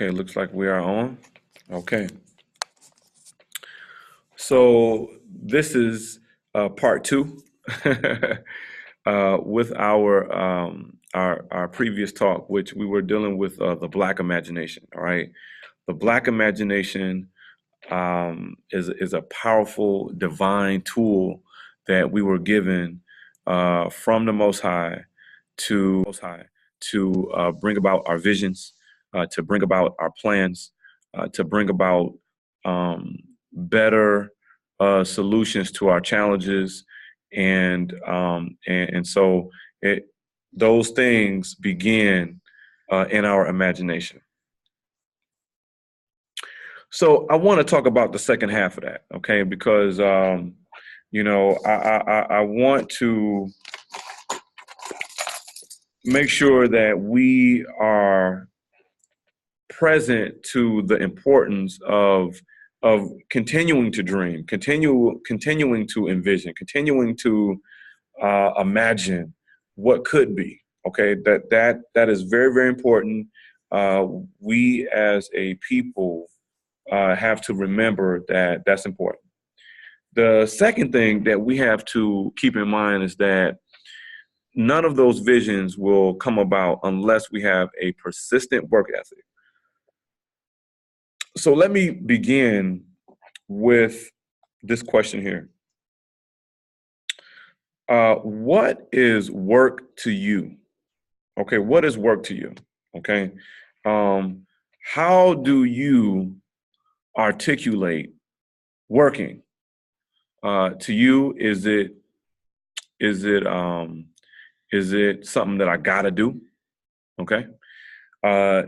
Okay, looks like we are on. Okay. So this is part two with our previous talk, which we were dealing with the Black imagination. All right, the Black imagination is a powerful divine tool that we were given from the Most High to bring about our visions, to bring about our plans, to bring about better solutions to our challenges, and so it those things begin in our imagination. So I want to talk about the second half of that, okay? Because I want to make sure that we are present to the importance of continuing to dream, continuing to envision, continuing to imagine what could be. Okay, that is very, very important. We as a people have to remember that that's important. The second thing that we have to keep in mind is that none of those visions will come about unless we have a persistent work ethic. So let me begin with this question here. What is work to you? Okay, what is work to you? Okay, um, how do you articulate working? To you, is it um, is it something that I gotta do? Okay,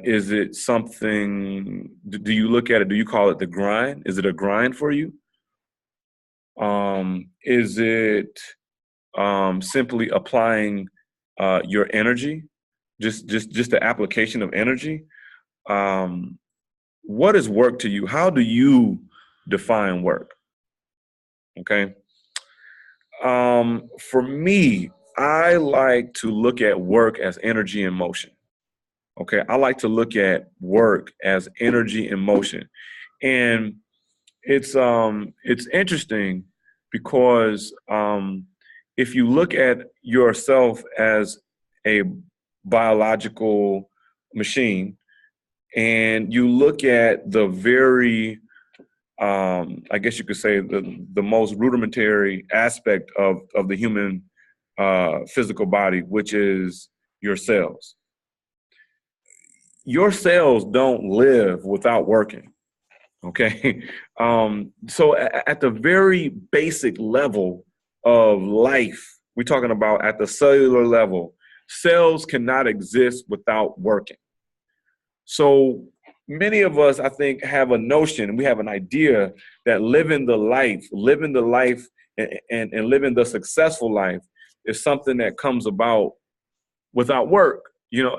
is it something? Do you look at it? Do you call it the grind? Is it a grind for you? Is it simply applying your energy, just the application of energy? Um, what is work to you? How do you define work? Okay. For me, I like to look at work as energy in motion. Okay, I like to look at work as energy in motion, and it's interesting because if you look at yourself as a biological machine and you look at the very I guess you could say the most rudimentary aspect of the human physical body, which is your cells. Your cells don't live without working. Okay, so at the very basic level of life, we're talking about at the cellular level, cells cannot exist without working. So many of us, I think, have a notion, we have an idea that living the life and living the successful life is something that comes about without work. You know,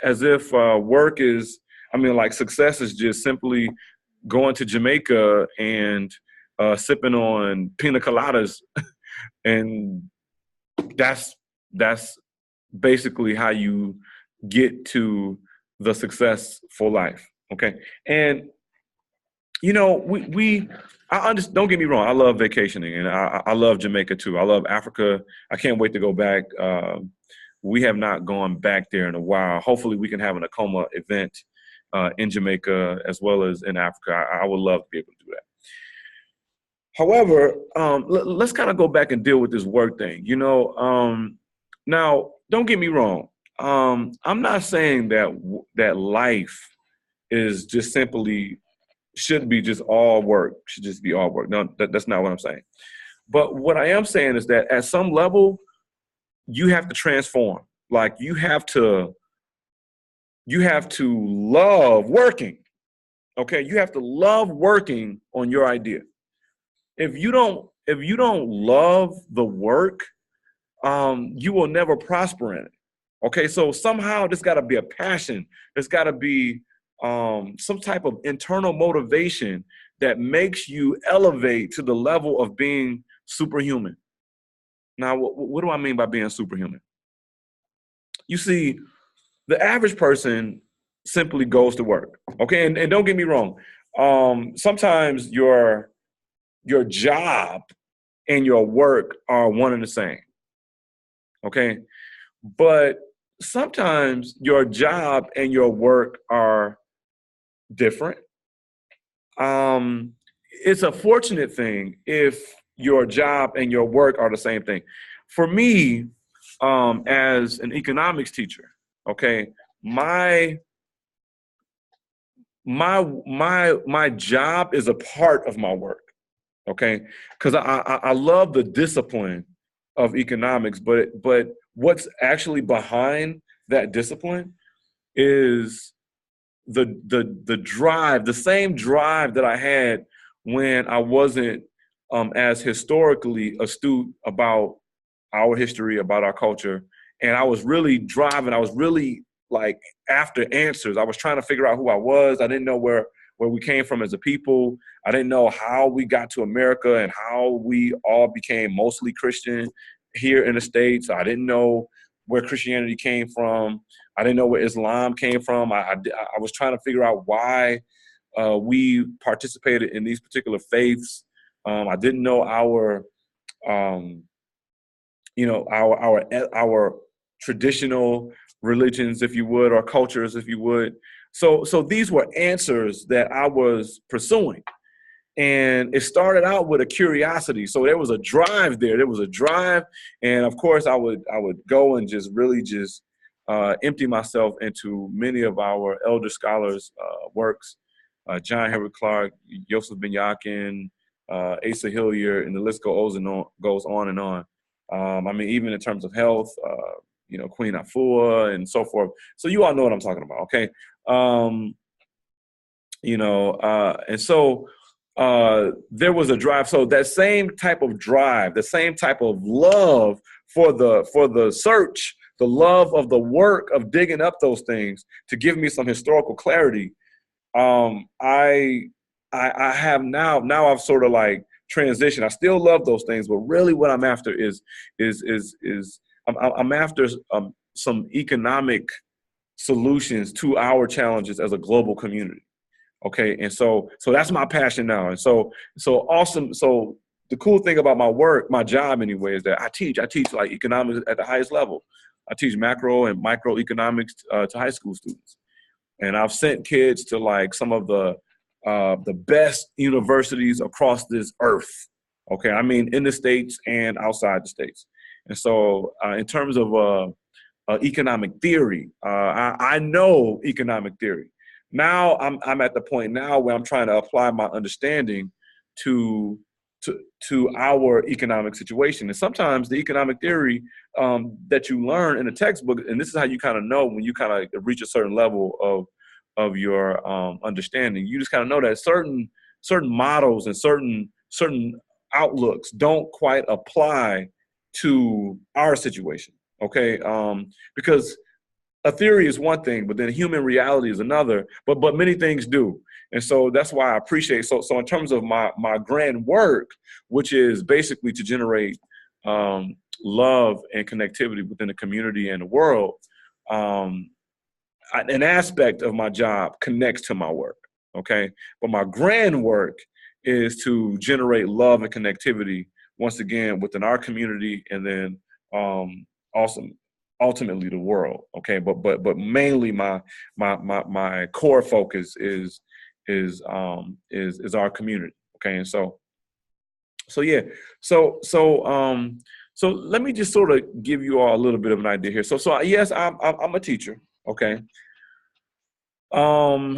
as if work is, I mean, like success is just simply going to Jamaica and sipping on pina coladas, and that's that's basically how you get to the successful life. Okay, and we I understand. Don't get me wrong. I love vacationing, and I love Jamaica too. I love Africa. I can't wait to go back. We have not gone back there in a while. Hopefully, we can have an Akoma event in Jamaica as well as in Africa. I would love to be able to do that. However, let's kind of go back and deal with this work thing. Now, don't get me wrong. I'm not saying that life is just simply should be just all work, should just be all work. No, that's not what I'm saying. But what I am saying is that at some level, you have to transform. Like you have to love working. Okay, you have to love working on your idea. If you don't love the work, you will never prosper in it. Okay, so somehow there's got to be a passion. There's got to be some type of internal motivation that makes you elevate to the level of being superhuman. Now, what do I mean by being superhuman? You see, the average person simply goes to work. Okay, and don't get me wrong. Sometimes your job and your work are one and the same. Okay, but sometimes your job and your work are different. It's a fortunate thing if your job and your work are the same thing. For me, as an economics teacher, okay, my my job is a part of my work, okay, because I love the discipline of economics, but what's actually behind that discipline is the drive, the same drive that I had when I wasn't as historically astute about our history, about our culture, and I was really driving. I was really like after answers. I was trying to figure out who I was. I didn't know where we came from as a people. I didn't know how we got to America and how we all became mostly Christian here in the States. I didn't know where Christianity came from. I didn't know where Islam came from. I was trying to figure out why we participated in these particular faiths. I didn't know our, our traditional religions, if you would, or cultures, if you would. So these were answers that I was pursuing. And it started out with a curiosity. So there was a drive there. There was a drive. And of course, I would go and just really just empty myself into many of our elder scholars' works, John Henry Clark, Yosef Ben Yakin, Asa Hilliard, and the list goes on and on. I mean, even in terms of health, Queen Afua and so forth. So you all know what I'm talking about, okay? And so there was a drive. So that same type of drive, the same type of love for the search, the love of the work of digging up those things to give me some historical clarity. I have now I've sort of like transitioned. I still love those things, but really what I'm after is I'm after some economic solutions to our challenges as a global community. Okay, and so that's my passion now. And so awesome. So the cool thing about my work, my job anyway, is that I teach like economics at the highest level. I teach macro and microeconomics to high school students. And I've sent kids to like some of the best universities across this earth. Okay, I mean in the States and outside the States. And so in terms of economic theory, I know economic theory. Now I'm at the point now where I'm trying to apply my understanding to our economic situation. And sometimes the economic theory that you learn in the textbook, and this is how you kind of know when you kind of reach a certain level of your understanding. You just kind of know that certain models and certain outlooks don't quite apply to our situation. Okay, because a theory is one thing, but then human reality is another. But many things do, and so that's why I appreciate. So in terms of my grand work, which is basically to generate love and connectivity within the community and the world, an aspect of my job connects to my work. Okay, but my grand work is to generate love and connectivity once again within our community, and then ultimately the world. Okay, but mainly my core focus is our community. Okay, and so yeah, so let me just sort of give you all a little bit of an idea here. So yes, I'm a teacher. Okay, I'm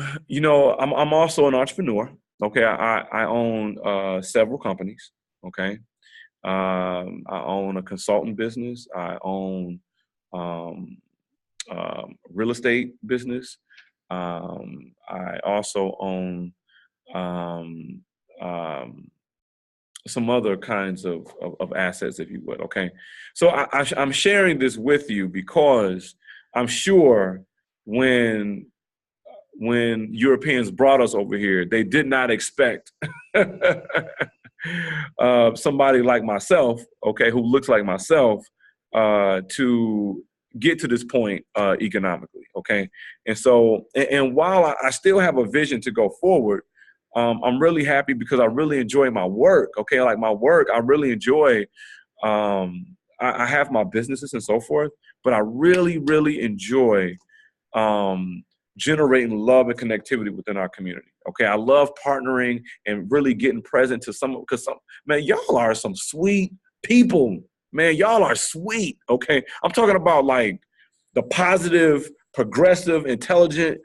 also an entrepreneur. Okay, I own several companies. Okay, I own a consultant business. I own real estate business. I also own some other kinds of assets, if you would. Okay, so I'm sharing this with you because I'm sure when Europeans brought us over here, they did not expect somebody like myself, okay, who looks like myself, to get to this point economically. Okay. And so, and while I still have a vision to go forward, I'm really happy because I really enjoy my work. Okay. Like my work, I really enjoy, I have my businesses and so forth, but I really, really enjoy generating love and connectivity within our community. Okay. I love partnering and really getting present to because man, y'all are some sweet people. Man, y'all are sweet. Okay. I'm talking about like the positive, progressive, intelligent.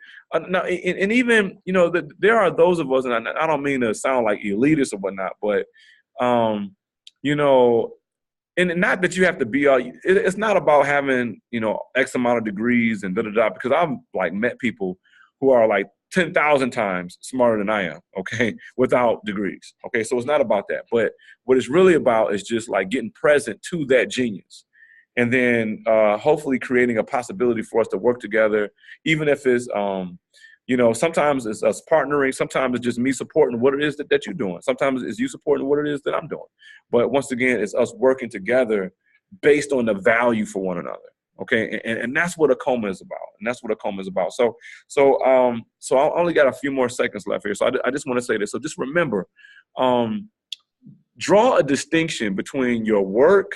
Now, and even, you know, there are those of us, and I don't mean to sound like elitist or whatnot, but, you know, and not that you have to be it's not about having, you know, X amount of degrees and because I've like met people who are like 10,000 times smarter than I am, okay, without degrees. Okay, so it's not about that. But what it's really about is just like getting present to that genius. And then hopefully creating a possibility for us to work together, even if it's, you know, sometimes it's us partnering. Sometimes it's just me supporting what it is that you're doing. Sometimes it's you supporting what it is that I'm doing. But once again, it's us working together based on the value for one another. Okay, and that's what Akoma is about. And that's what Akoma is about. So I only got a few more seconds left here. So I just want to say this. So just remember, draw a distinction between your work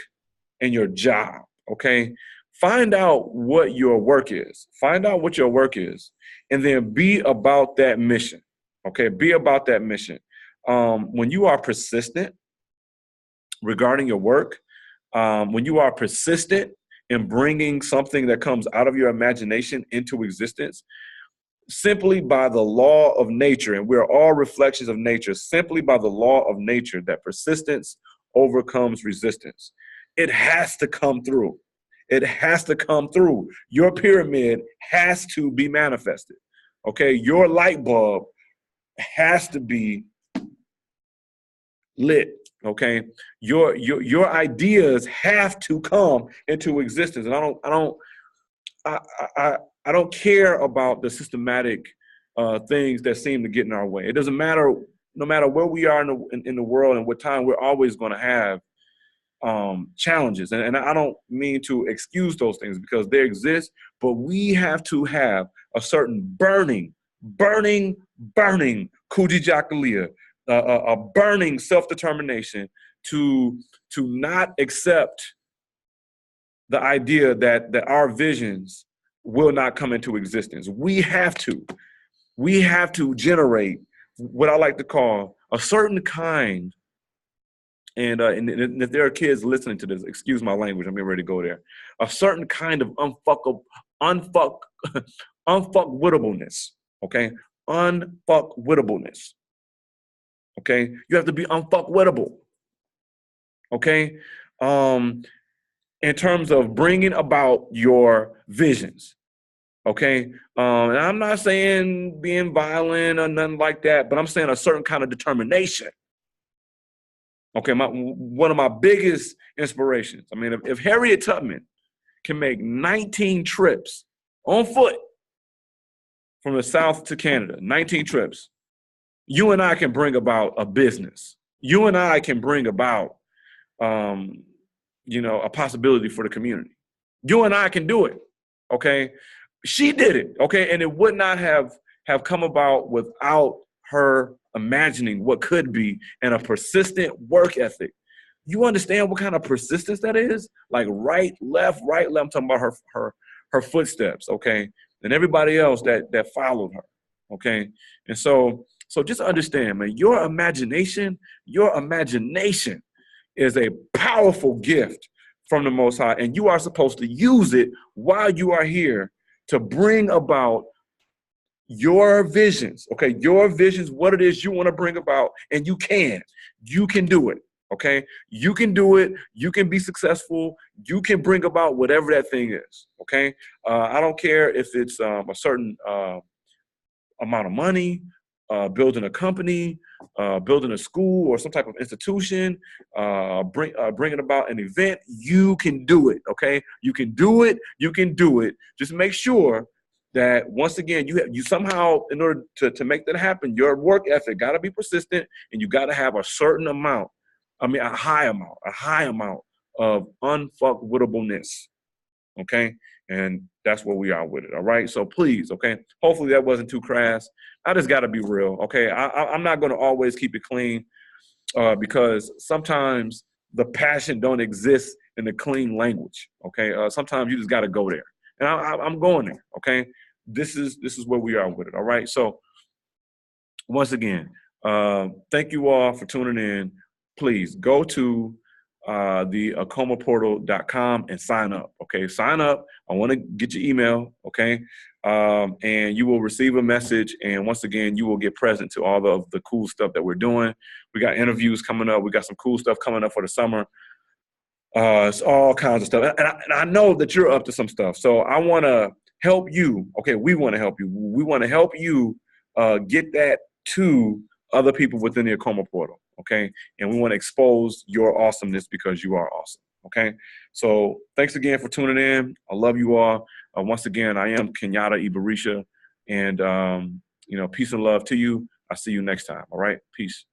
and your job. Okay, find out what your work is. Find out what your work is, and then be about that mission. Okay, be about that mission. When you are persistent regarding your work, when you are persistent in bringing something that comes out of your imagination into existence, simply by the law of nature, and we're all reflections of nature, simply by the law of nature that persistence overcomes resistance. It has to come through. It has to come through. Your pyramid has to be manifested. Okay, your light bulb has to be lit. Okay, your ideas have to come into existence, and I don't care about the systematic things that seem to get in our way. It doesn't matter, no matter where we are in the world and what time, we're always going to have challenges, and I don't mean to excuse those things because they exist, but we have to have a certain burning kujijakalia, a burning self-determination to not accept the idea that our visions will not come into existence. We have to generate what I like to call a certain kind. And if there are kids listening to this, excuse my language, I'm getting ready to go there. A certain kind of unfuckwitableness, okay? Unfuckwitableness, okay? You have to be unfuckwitable, okay? In terms of bringing about your visions, okay? And I'm not saying being violent or nothing like that, but I'm saying a certain kind of determination. Okay, one of my biggest inspirations. I mean, if Harriet Tubman can make 19 trips on foot from the South to Canada, 19 trips, you and I can bring about a business. You and I can bring about, you know, a possibility for the community. You and I can do it, okay? She did it, okay? And it would not have come about without her imagining what could be and a persistent work ethic. You understand what kind of persistence that is? Like right, left. I'm talking about her footsteps, okay? And everybody else that followed her, okay? And so just understand, man, your imagination is a powerful gift from the Most High, and you are supposed to use it while you are here to bring about your visions, okay? Your visions, what it is you want to bring about, and you can do it, okay? You can do it. You can be successful. You can bring about whatever that thing is, okay? I don't care if it's a certain amount of money, building a company, building a school or some type of institution, bringing about an event. You can do it, okay? You can do it. You can do it. Just make sure that once again, you somehow, in order to make that happen, your work ethic got to be persistent, and you got to have a certain amount, a high amount of unfuckwitableness, okay? And that's where we are with it. All right. So please, okay. Hopefully that wasn't too crass. I just got to be real. Okay. I'm not going to always keep it clean because sometimes the passion don't exist in the clean language. Okay. Sometimes you just got to go there, and I'm going there. Okay. This is where we are with it. All right. So once again, thank you all for tuning in. Please go to the akomaportal.com and sign up. Okay, sign up. I want to get your email. Okay, and you will receive a message. And once again, you will get present to all of the cool stuff that we're doing. We got interviews coming up. We got some cool stuff coming up for the summer. It's all kinds of stuff. And I know that you're up to some stuff. So I want to help you. Okay, we want to help you. We want to help you get that to other people within the Akoma portal. Okay, and we want to expose your awesomeness because you are awesome. Okay, so thanks again for tuning in. I love you all. Once again, I am Kenyatta Ibarisha, and peace and love to you. I'll see you next time. All right, peace.